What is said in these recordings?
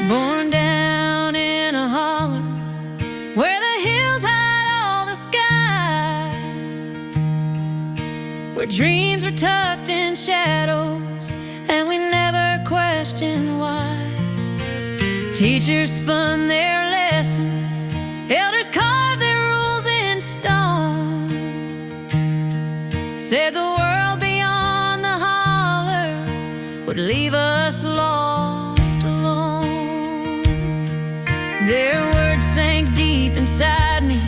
Born down in a holler where the hills hide all the sky, where dreams were tucked in shadows and we never questioned why. Teachers spun their lessons, elders carved their rules in stone, said the world beyond the holler would leave us lost alone. Their words sank deep inside me,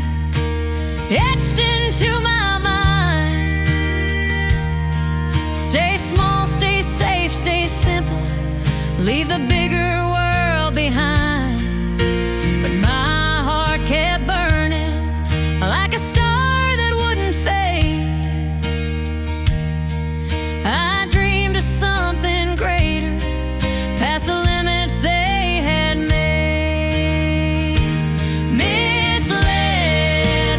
etched into my mind. Stay small, stay safe, stay simple, leave the bigger world behind. But my heart kept burning like a star that wouldn't fade. I dreamed of something greater, past the limits they had made. Misled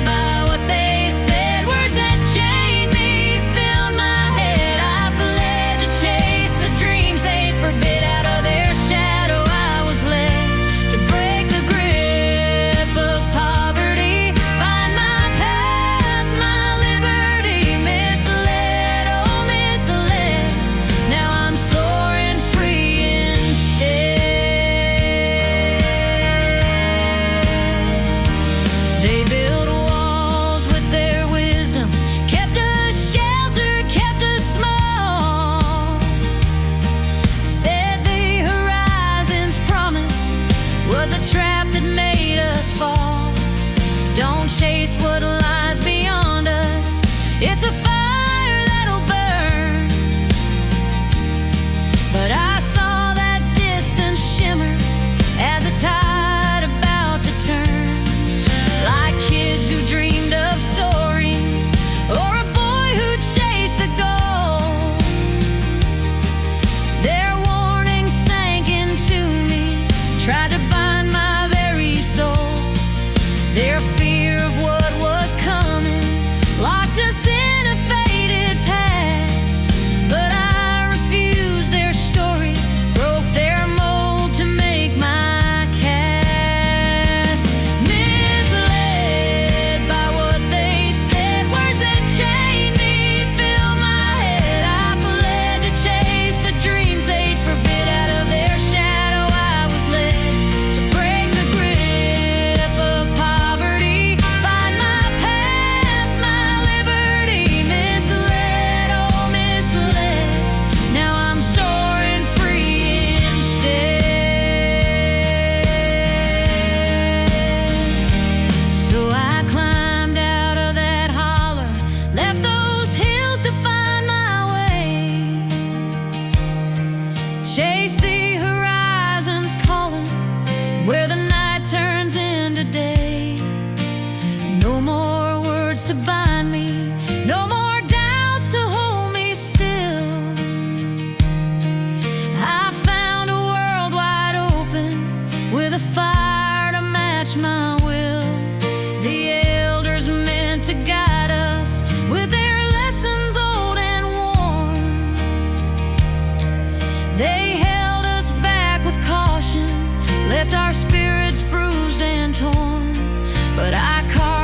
by what they said, words that chained me filled my head. I fled to chase the dreams they forbid. Out of their shadow I was led to break the grip of poverty, find my path, my liberty. Misled, oh misled, now I'm soaring free instead. They built walls with their wisdom, kept us sheltered, kept us small, said the horizon's promise was a trap that made us fall. Don't chase what lies beyond us, it's a fire that'll burn. But I saw that distance shimmer as a tide about to turn, like kids who dreamed of soaring, or a boy who chased the goal. Their warning sank into me, tried to bind my very soul. Their fear of what was coming locked us in a faded past. But I refused their story, broke their mold to make my cast. Misled by what they said, words that chained me filled my head. I fled to chase the dreams they'd forbid. Out of their shadow I was led to break the grip of poverty, find my path, my liberty. Misled, oh misled, now I'm soaring free instead. So I climbed out of that holler, left those hills to find my way, chase the horizons calling, where the night turns into day. No more words to bind me, no more doubts to hold me still. I found a world wide open with a fire to match my will. The elders meant to guide us with their lessons old and worn. They held us back with caution, left our spirits bruised and torn. But I carved